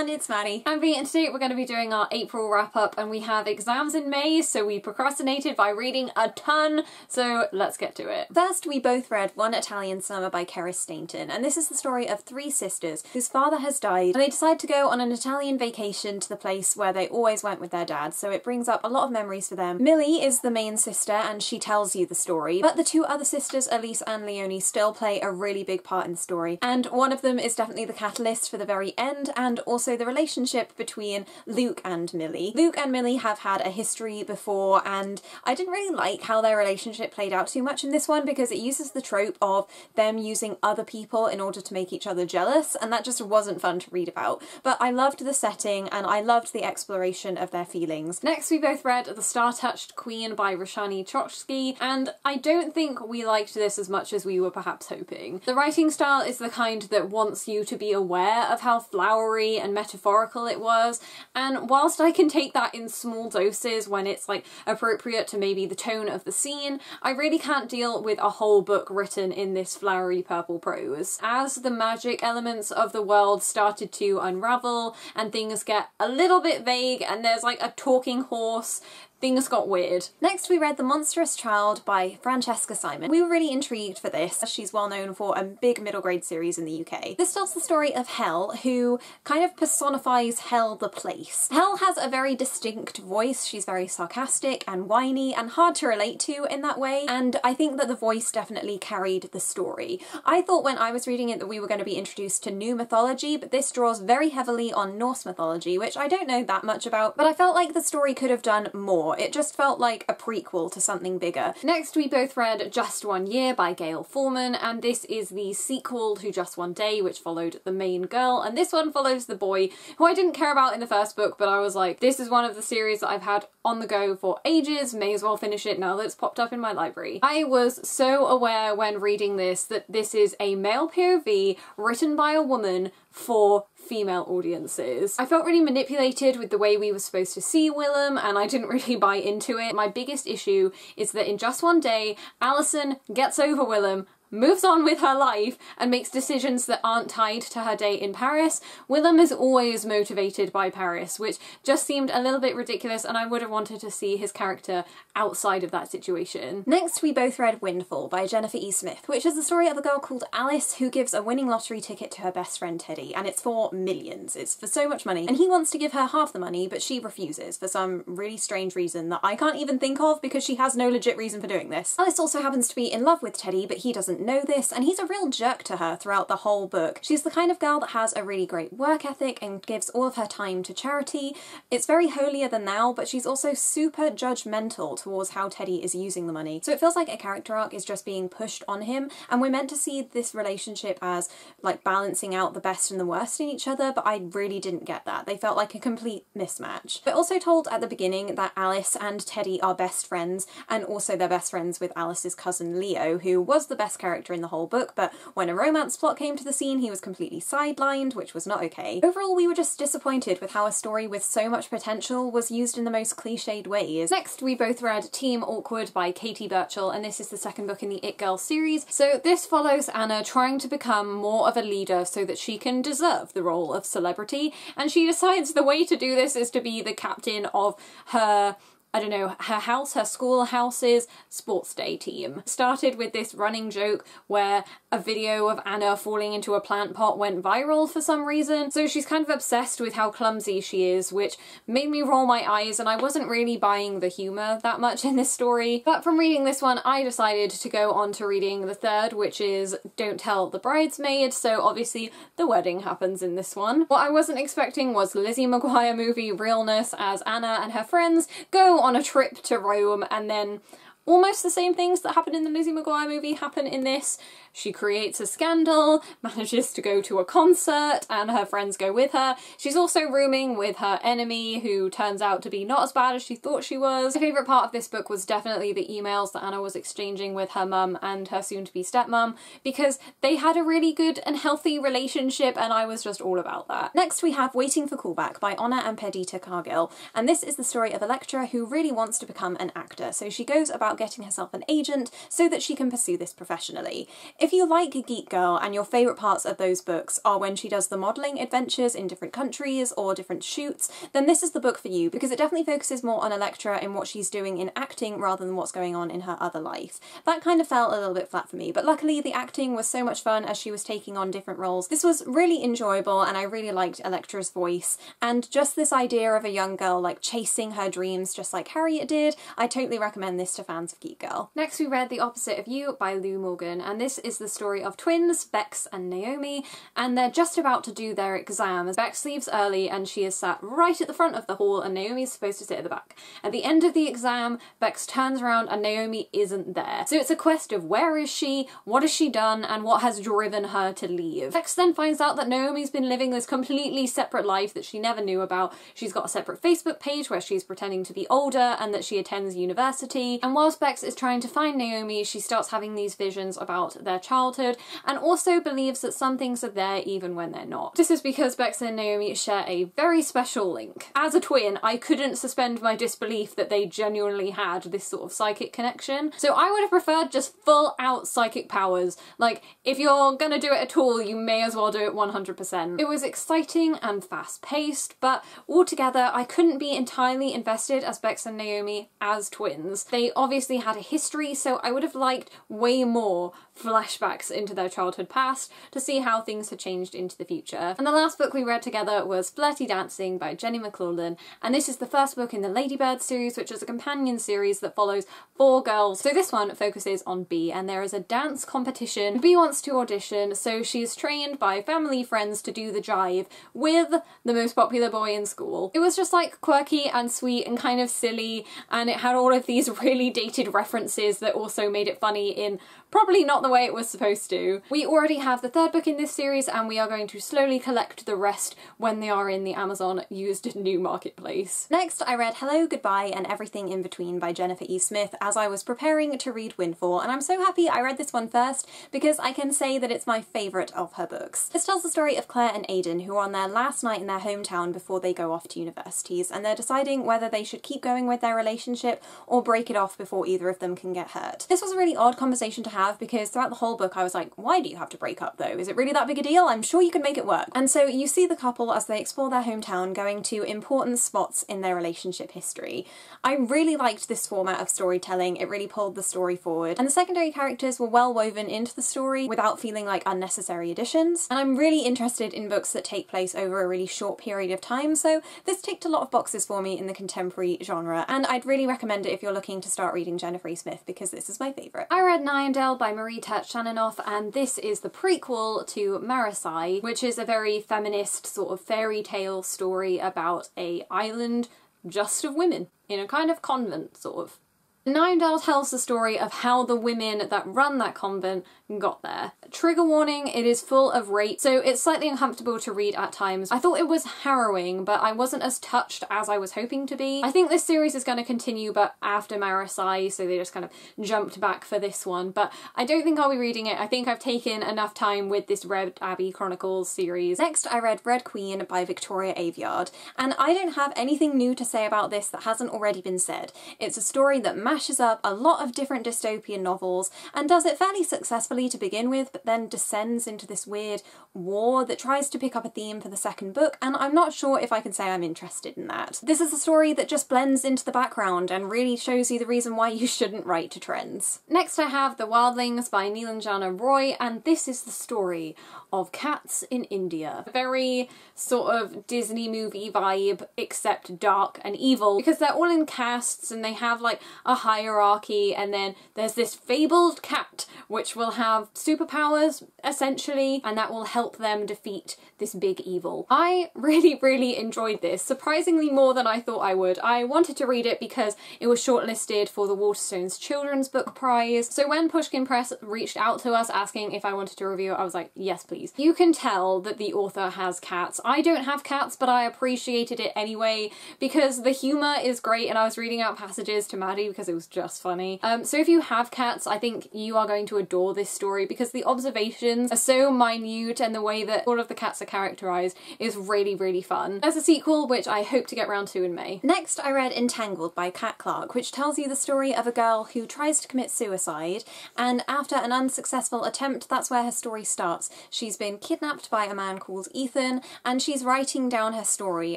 everyone, it's Maddie. I'm Bea, and today we're going to be doing our April wrap-up, and we have exams in May, so we procrastinated by reading a ton, so let's get to it. First, we both read One Italian Summer by Kerry Stainton, and this is the story of three sisters whose father has died, and they decide to go on an Italian vacation to the place where they always went with their dad, so it brings up a lot of memories for them. Millie is the main sister, and she tells you the story, but the two other sisters, Elise and Leonie, still play a really big part in the story, and one of them is definitely the catalyst for the very end, and also the relationship between Luke and Millie. Luke and Millie have had a history before, and I didn't really like how their relationship played out too much in this one because it uses the trope of them using other people in order to make each other jealous, and that just wasn't fun to read about. But I loved the setting and I loved the exploration of their feelings. Next, we both read The Star-Touched Queen by Roshani Chokshi, and I don't think we liked this as much as we were perhaps hoping. The writing style is the kind that wants you to be aware of how flowery and metaphorical it was, and whilst I can take that in small doses when it's like appropriate to maybe the tone of the scene, I really can't deal with a whole book written in this flowery purple prose. As the magic elements of the world started to unravel and things get a little bit vague and there's like a talking horse, things got weird. Next, we read The Monsterous Child by Francesca Simon. We were really intrigued for this, as she's well known for a big middle grade series in the UK. This tells the story of Hell, who kind of personifies Hell the place. Hell has a very distinct voice. She's very sarcastic and whiny and hard to relate to in that way, and I think that the voice definitely carried the story. I thought when I was reading it that we were going to be introduced to new mythology, but this draws very heavily on Norse mythology, which I don't know that much about, but I felt like the story could have done more. It just felt like a prequel to something bigger. Next, we both read Just One Year by Gail Forman, and this is the sequel to Just One Day, which followed the main girl, and this one follows the boy, who I didn't care about in the first book, but I was like, this is one of the series that I've had on the go for ages, may as well finish it now that it's popped up in my library. I was so aware when reading this that this is a male POV written by a woman for female audiences. I felt really manipulated with the way we were supposed to see Willem, and I didn't really buy into it. My biggest issue is that in Just One Day, Alison gets over Willem, moves on with her life, and makes decisions that aren't tied to her day in Paris. Willem is always motivated by Paris, which just seemed a little bit ridiculous, and I would have wanted to see his character outside of that situation. Next, we both read Windfall by Jennifer E. Smith, which is the story of a girl called Alice who gives a winning lottery ticket to her best friend Teddy, and it's for millions. It's for so much money, and he wants to give her half the money, but she refuses for some really strange reason that I can't even think of because she has no legit reason for doing this. Alice also happens to be in love with Teddy, but he doesn't know this, and he's a real jerk to her throughout the whole book. She's the kind of girl that has a really great work ethic and gives all of her time to charity. It's very holier than thou, but she's also super judgmental towards how Teddy is using the money. So it feels like a character arc is just being pushed on him, and we're meant to see this relationship as like balancing out the best and the worst in each other, but I really didn't get that. They felt like a complete mismatch. We're also told at the beginning that Alice and Teddy are best friends, and also they're best friends with Alice's cousin Leo, who was the best character in the whole book, but when a romance plot came to the scene, he was completely sidelined, which was not okay. Overall, we were just disappointed with how a story with so much potential was used in the most cliched ways. Next, we both read Team Awkward by Katie Burchell, and this is the second book in the It Girl series. So this follows Anna trying to become more of a leader so that she can deserve the role of celebrity, and she decides the way to do this is to be the captain of her, I don't know, her house, her school house's sports day team. Started with this running joke where a video of Anna falling into a plant pot went viral for some reason, so she's kind of obsessed with how clumsy she is, which made me roll my eyes, and I wasn't really buying the humour that much in this story. But from reading this one, I decided to go on to reading the third, which is Don't Tell the Bridesmaid, so obviously the wedding happens in this one. What I wasn't expecting was Lizzie McGuire movie realness as Anna and her friends go on a trip to Rome, and then almost the same things that happened in the Lizzie McGuire movie happen in this. She creates a scandal, manages to go to a concert, and her friends go with her. She's also rooming with her enemy, who turns out to be not as bad as she thought she was. My favourite part of this book was definitely the emails that Anna was exchanging with her mum and her soon-to-be stepmum, because they had a really good and healthy relationship, and I was just all about that. Next, we have Waiting for Callback by Honor and Perdita Cargill, and this is the story of a lecturer who really wants to become an actor, so she goes about about getting herself an agent so that she can pursue this professionally. If you like Geek Girl and your favourite parts of those books are when she does the modelling adventures in different countries or different shoots, then this is the book for you, because it definitely focuses more on Electra and what she's doing in acting rather than what's going on in her other life. That kind of felt a little bit flat for me, but luckily the acting was so much fun as she was taking on different roles. This was really enjoyable and I really liked Electra's voice, and just this idea of a young girl like chasing her dreams just like Harriet did. I totally recommend this to fans of Geek Girl. Next we read The Opposite of You by Lou Morgan, and this is the story of twins, Bex and Naomi, and they're just about to do their exams. Bex leaves early and she is sat right at the front of the hall and Naomi's supposed to sit at the back. At the end of the exam, Bex turns around and Naomi isn't there. So it's a quest of where is she, what has she done, and what has driven her to leave. Bex then finds out that Naomi's been living this completely separate life that she never knew about. She's got a separate Facebook page where she's pretending to be older and that she attends university, and whilst Bex is trying to find Naomi, she starts having these visions about their childhood and also believes that some things are there even when they're not. This is because Bex and Naomi share a very special link. As a twin, I couldn't suspend my disbelief that they genuinely had this sort of psychic connection, so I would have preferred just full out psychic powers. Like, if you're gonna do it at all, you may as well do it 100%. It was exciting and fast paced, but altogether I couldn't be entirely invested as Bex and Naomi as twins. They obviously had a history, so I would have liked way more flashbacks into their childhood past to see how things had changed into the future. And the last book we read together was Flirty Dancing by Jenny McLaughlin, and this is the first book in the Ladybird series, which is a companion series that follows 4 girls. So this one focuses on Bee, and there is a dance competition. Bee wants to audition, so she is trained by family friends to do the jive with the most popular boy in school. It was just like quirky and sweet and kind of silly, and it had all of these really dated references that also made it funny in probably not the way it was supposed to. We already have the 3rd book in this series and we are going to slowly collect the rest when they are in the Amazon used new marketplace. Next I read Hello, Goodbye and Everything in Between by Jennifer E. Smith as I was preparing to read Windfall, and I'm so happy I read this one first because I can say that it's my favourite of her books. This tells the story of Claire and Aidan, who are on their last night in their hometown before they go off to universities, and they're deciding whether they should keep going with their relationship or break it off before either of them can get hurt. This was a really odd conversation to have because throughout the whole book I was like, why do you have to break up though? Is it really that big a deal? I'm sure you can make it work. And so you see the couple as they explore their hometown going to important spots in their relationship history. I really liked this format of storytelling. It really pulled the story forward, and the secondary characters were well woven into the story without feeling like unnecessary additions, and I'm really interested in books that take place over a really short period of time, so this ticked a lot of boxes for me in the contemporary genre, and I'd really recommend it if you're looking to start reading Jennifer E. Smith because this is my favourite. I read Dell by Marie Tertchaninov, and this is the prequel to Marasai, which is a very feminist sort of fairy tale story about a island just of women in a kind of convent, sort of. Dell tells the story of how the women that run that convent got there. Trigger warning, it is full of rape, so it's slightly uncomfortable to read at times. I thought it was harrowing, but I wasn't as touched as I was hoping to be. I think this series is going to continue, but after Marasai, so they just kind of jumped back for this one, but I don't think I'll be reading it. I think I've taken enough time with this Red Abbey Chronicles series. Next I read Red Queen by Victoria Aveyard, and I don't have anything new to say about this that hasn't already been said. It's a story that mashes up a lot of different dystopian novels and does it fairly successfully to begin with, but then descends into this weird war that tries to pick up a theme for the 2nd book, and I'm not sure if I can say I'm interested in that. This is a story that just blends into the background and really shows you the reason why you shouldn't write to trends. Next I have The Wildlings by Neelanjana Roy, and this is the story of cats in India. A very sort of Disney movie vibe, except dark and evil, because they're all in castes and they have like a hierarchy, and then there's this fabled cat which will have superpowers essentially, and that will help them defeat this big evil. I really enjoyed this, surprisingly more than I thought I would. I wanted to read it because it was shortlisted for the Waterstones Children's Book Prize, so when Pushkin Press reached out to us asking if I wanted to review it, I was like, yes please. You can tell that the author has cats. I don't have cats, but I appreciated it anyway because the humour is great, and I was reading out passages to Maddie because it was just funny. So if you have cats, I think you are going to adore this story because the observations are so minute and the way that all of the cats are characterised is really, really fun. There's a sequel which I hope to get round to in May. Next I read Entangled by Kat Clark, which tells you the story of a girl who tries to commit suicide, and after an unsuccessful attempt, that's where her story starts. She's been kidnapped by a man called Ethan, and she's writing down her story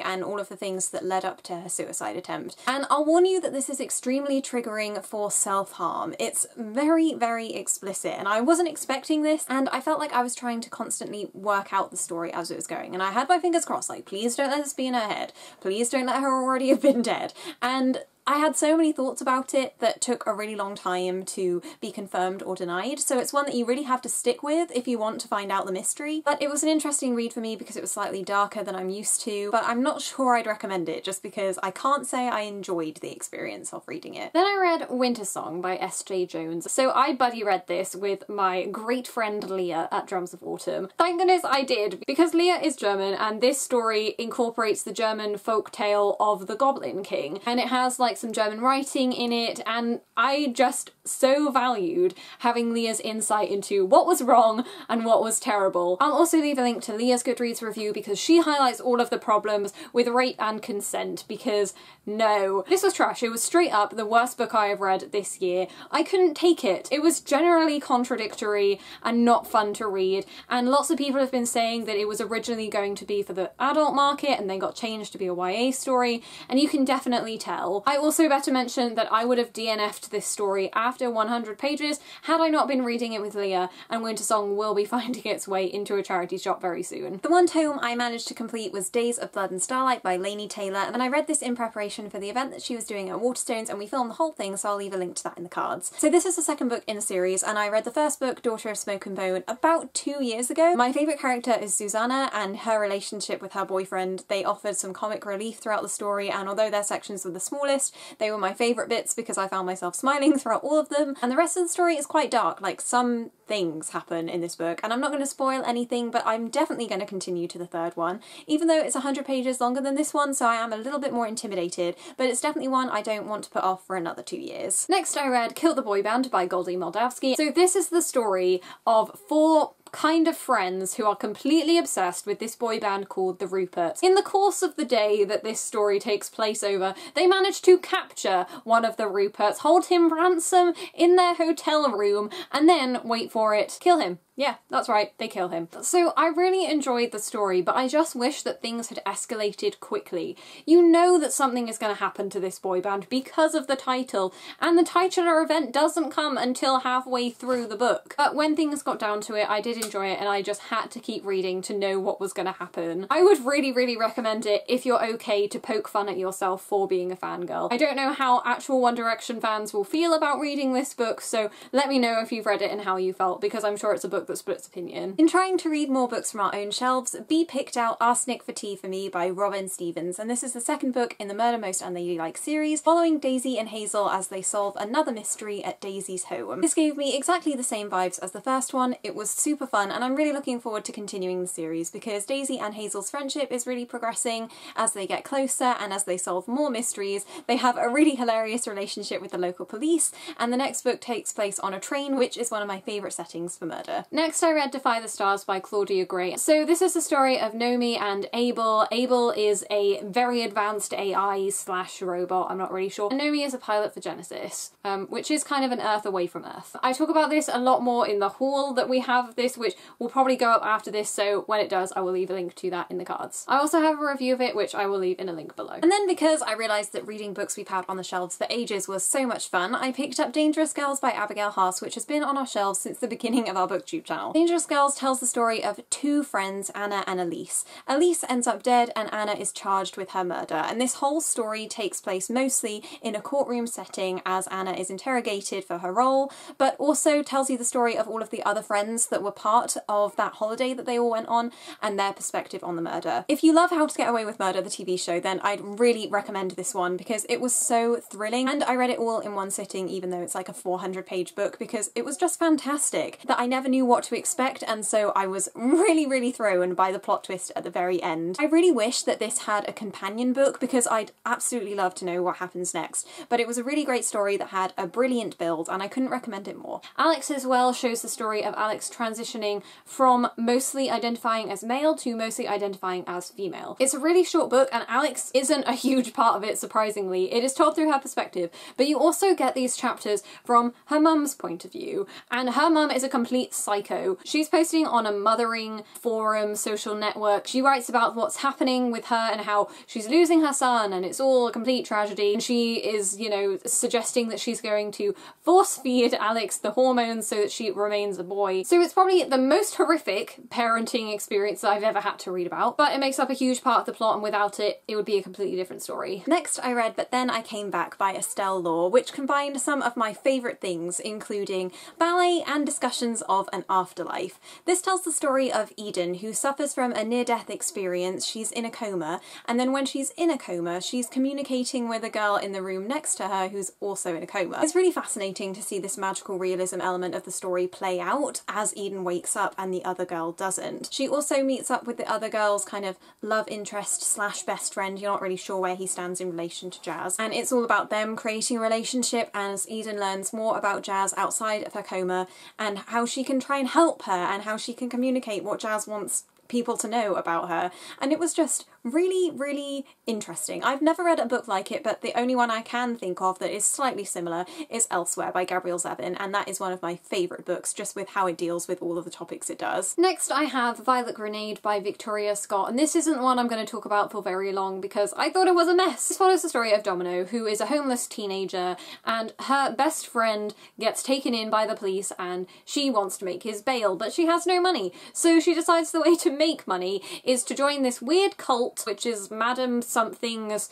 and all of the things that led up to her suicide attempt. And I'll warn you that this is extremely triggering for self-harm. It's very, very explicit, and I wasn't expecting this, and I felt like I was trying to constantly work out the story as it was going, and I had my fingers crossed, like, please don't let this be in her head. Please don't let her already have been dead. And I had so many thoughts about it that took a really long time to be confirmed or denied, so it's one that you really have to stick with if you want to find out the mystery. But it was an interesting read for me because it was slightly darker than I'm used to, but I'm not sure I'd recommend it just because I can't say I enjoyed the experience of reading it. Then I read Winter Song by S.J. Jones. So I buddy read this with my great friend Leah at Drums of Autumn. Thank goodness I did, because Leah is German and this story incorporates the German folk tale of the Goblin King, and it has like some German writing in it, and I just so valued having Leah's insight into what was wrong and what was terrible. I'll also leave a link to Leah's Goodreads review because she highlights all of the problems with rape and consent, because no, this was trash. It was straight up the worst book I have read this year. I couldn't take it. It was generally contradictory and not fun to read, and lots of people have been saying that it was originally going to be for the adult market and then got changed to be a YA story, and you can definitely tell. I also better mention that I would have DNF'd this story after 100 pages had I not been reading it with Leah, and Winter Song will be finding its way into a charity shop very soon. The one tome I managed to complete was Days of Blood and Starlight by Laini Taylor, and I read this in preparation for the event that she was doing at Waterstones, and we filmed the whole thing, so I'll leave a link to that in the cards. So this is the second book in the series, and I read the first book, Daughter of Smoke and Bone, about 2 years ago. My favourite character is Susanna, and her relationship with her boyfriend. They offered some comic relief throughout the story, and although their sections were the smallest, they were my favourite bits because I found myself smiling throughout all of them. And the rest of the story is quite dark, like some things happen in this book, and I'm not going to spoil anything, but I'm definitely going to continue to the third one, even though it's 100 pages longer than this one, so I am a little bit more intimidated, but it's definitely one I don't want to put off for another 2 years. Next I read Kill the Boy Band by Goldie Moldavsky. So this is the story of 4 kind of friends who are completely obsessed with this boy band called the Ruperts. In the course of the day that this story takes place over, they manage to capture one of the Ruperts, hold him ransom in their hotel room, and then, wait for it, kill him. Yeah, that's right, they kill him. So I really enjoyed the story, but I just wish that things had escalated quickly. You know that something is going to happen to this boy band because of the title, and the titular event doesn't come until halfway through the book. But when things got down to it, I did enjoy it, and I just had to keep reading to know what was going to happen. I would really, really recommend it if you're okay to poke fun at yourself for being a fangirl. I don't know how actual One Direction fans will feel about reading this book, so let me know if you've read it and how you felt, because I'm sure it's a book that splits opinion. In trying to read more books from our own shelves, Bea picked out Arsenic for Tea for me by Robin Stevens, and this is the second book in the Murder Most Unladylike series, following Daisy and Hazel as they solve another mystery at Daisy's home. This gave me exactly the same vibes as the first one. It was super fun, and I'm really looking forward to continuing the series because Daisy and Hazel's friendship is really progressing as they get closer and as they solve more mysteries. They have a really hilarious relationship with the local police, and the next book takes place on a train, which is one of my favourite settings for murder. Next I read Defy the Stars by Claudia Gray. So this is the story of Nomi and Abel. Abel is a very advanced AI / robot, I'm not really sure. And Nomi is a pilot for Genesis, which is kind of an Earth away from Earth. I talk about this a lot more in the haul that we have of this, which will probably go up after this, so when it does I will leave a link to that in the cards. I also have a review of it, which I will leave in a link below. And then because I realised that reading books we've had on the shelves for ages was so much fun, I picked up Dangerous Girls by Abigail Haas, which has been on our shelves since the beginning of our booktube channel. Dangerous Girls tells the story of 2 friends, Anna and Elise. Elise ends up dead and Anna is charged with her murder, and this whole story takes place mostly in a courtroom setting as Anna is interrogated for her role, but also tells you the story of all of the other friends that were part of that holiday that they all went on and their perspective on the murder. If you love How to Get Away with Murder, the TV show, then I'd really recommend this one because it was so thrilling, and I read it all in one sitting even though it's like a 400-page book because it was just fantastic that I never knew what what to expect, and so I was really thrown by the plot twist at the very end. I really wish that this had a companion book because I'd absolutely love to know what happens next, but it was a really great story that had a brilliant build and I couldn't recommend it more. Alexeswell shows the story of Alex transitioning from mostly identifying as male to mostly identifying as female. It's a really short book and Alex isn't a huge part of it, surprisingly. It is told through her perspective, but you also get these chapters from her mum's point of view, and her mum is a complete psycho. She's posting on a mothering forum social network. She writes about what's happening with her and how she's losing her son and it's all a complete tragedy, and she is, you know, suggesting that she's going to force feed Alex the hormones so that she remains a boy. So it's probably the most horrific parenting experience that I've ever had to read about, but it makes up a huge part of the plot, and without it, it would be a completely different story. Next I read But Then I Came Back by Estelle Law, which combined some of my favourite things, including ballet and discussions of an afterlife. This tells the story of Eden, who suffers from a near-death experience. She's in a coma, and then when she's in a coma, she's communicating with a girl in the room next to her who's also in a coma. It's really fascinating to see this magical realism element of the story play out as Eden wakes up and the other girl doesn't. She also meets up with the other girl's kind of love interest slash best friend. You're not really sure where he stands in relation to Jazz, and it's all about them creating a relationship as Eden learns more about Jazz outside of her coma and how she can try and help her and how she can communicate what Jazz wants people to know about her. And it was just really interesting. I've never read a book like it, but the only one I can think of that is slightly similar is Elsewhere by Gabrielle Zevin, and that is one of my favourite books just with how it deals with all of the topics it does. Next I have Violet Granade by Victoria Scott, and this isn't one I'm going to talk about for very long because I thought it was a mess. This follows the story of Domino, who is a homeless teenager, and her best friend gets taken in by the police and she wants to make his bail, but she has no money. So she decides the way to make money is to join this weird cult, which is Madam Something's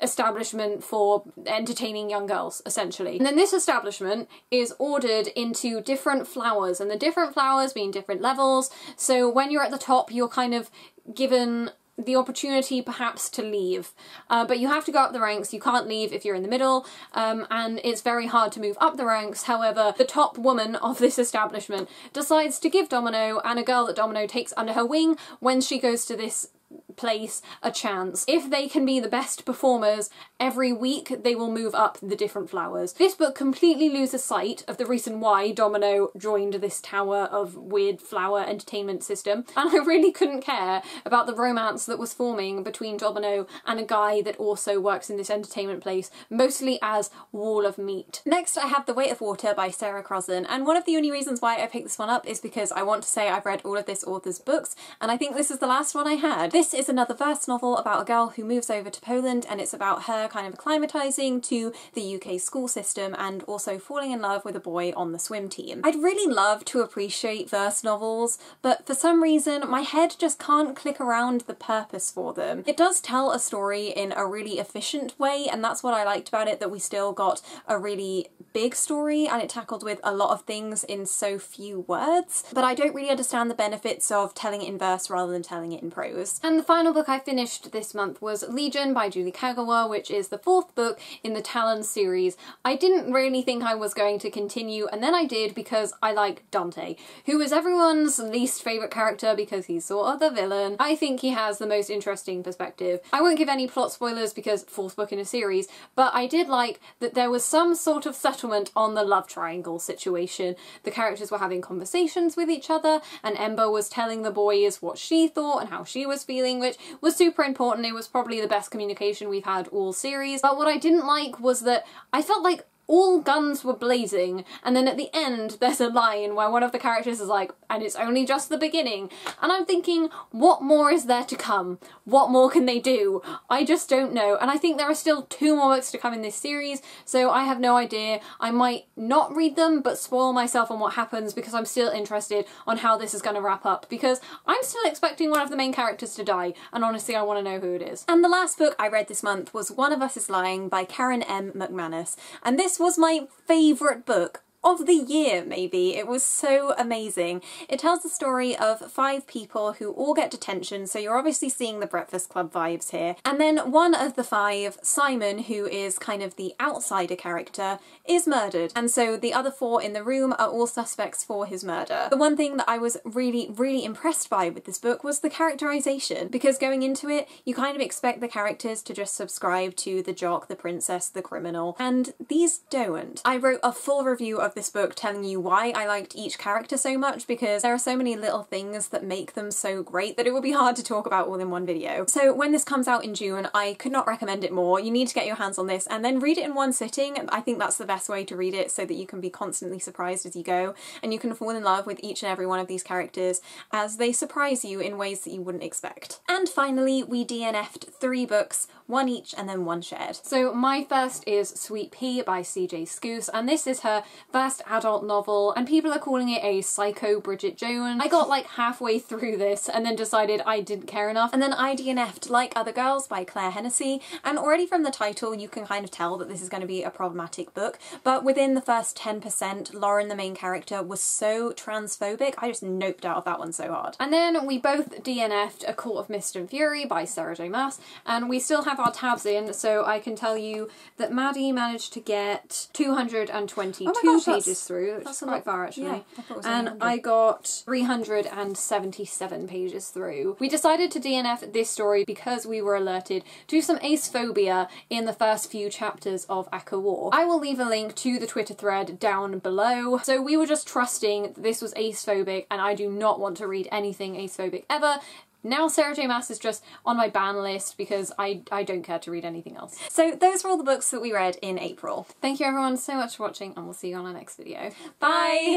establishment for entertaining young girls, essentially. And then this establishment is ordered into different flowers, and the different flowers mean different levels. So when you're at the top, you're kind of given the opportunity perhaps to leave, but you have to go up the ranks. You can't leave if you're in the middle, and it's very hard to move up the ranks. However, the top woman of this establishment decides to give Domino and a girl that Domino takes under her wing when she goes to this place a chance. If they can be the best performers every week, they will move up the different flowers. This book completely loses sight of the reason why Domino joined this tower of weird flower entertainment system, and I really couldn't care about the romance that was forming between Domino and a guy that also works in this entertainment place, mostly as Wall of Meat. Next I have The Weight of Water by Sarah Crossan, and one of the only reasons why I picked this one up is because I want to say I've read all of this author's books, and I think this is the last one I had. This is another verse novel about a girl who moves over to Poland, and it's about her kind of acclimatising to the UK school system and also falling in love with a boy on the swim team. I'd really love to appreciate verse novels, but for some reason my head just can't click around the purpose for them. It does tell a story in a really efficient way, and that's what I liked about it, that we still got a really big story and it tackled with a lot of things in so few words, but I don't really understand the benefits of telling it in verse rather than telling it in prose. And the final book I finished this month was Legion by Julie Kagawa, which is the fourth book in the Talon series. I didn't really think I was going to continue, and then I did because I like Dante, who is everyone's least favourite character because he's sort of the villain. I think he has the most interesting perspective. I won't give any plot spoilers because fourth book in a series, but I did like that there was some sort of settlement on the love triangle situation. The characters were having conversations with each other, and Ember was telling the boys what she thought and how she was feeling, which was super important. It was probably the best communication we've had all series. But what I didn't like was that I felt like all guns were blazing, and then at the end there's a line where one of the characters is like, and it's only just the beginning, and I'm thinking, what more is there to come? What more can they do? I just don't know, and I think there are still 2 more books to come in this series, so I have no idea. I might not read them but spoil myself on what happens because I'm still interested on how this is going to wrap up, because I'm still expecting one of the main characters to die, and honestly I want to know who it is. And the last book I read this month was One of Us is Lying by Karen M. McManus, and this was my favourite book of the year, maybe. It was so amazing. It tells the story of 5 people who all get detention, so you're obviously seeing the Breakfast Club vibes here. And then one of the 5, Simon, who is kind of the outsider character, is murdered. And so the other 4 in the room are all suspects for his murder. The one thing that I was really impressed by with this book was the characterization, because going into it, you kind of expect the characters to just subscribe to the jock, the princess, the criminal, and these don't. I wrote a full review of this book telling you why I liked each character so much, because there are so many little things that make them so great that it would be hard to talk about all in one video. So when this comes out in June, I could not recommend it more. You need to get your hands on this and then read it in one sitting. I think that's the best way to read it, so that you can be constantly surprised as you go, and you can fall in love with each and every one of these characters as they surprise you in ways that you wouldn't expect. And finally, we DNF'd 3 books, 1 each and then 1 shared. So my first is Sweet Pea by CJ Scoose, and this is her first adult novel, and people are calling it a psycho Bridget Jones. I got like halfway through this and then decided I didn't care enough. And then I DNF'd Like Other Girls by Claire Hennessy, and already from the title you can kind of tell that this is going to be a problematic book, but within the first 10%, Lauren, the main character, was so transphobic, I just noped out of that one so hard. And then we both DNF'd A Court of Mist and Fury by Sarah J Maas, and we still have our tabs in, so I can tell you that Maddie managed to get 222 pages through, which is quite far actually. Yeah, I thought it was and 100. I got 377 pages through. We decided to DNF this story because we were alerted to some ace phobia in the first few chapters of Aka War. I will leave a link to the Twitter thread down below. So we were just trusting that this was ace phobic, and I do not want to read anything ace phobic ever. Now Sarah J Maas is just on my ban list because I don't care to read anything else. So those were all the books that we read in April. Thank you everyone so much for watching, and we'll see you on our next video. Bye!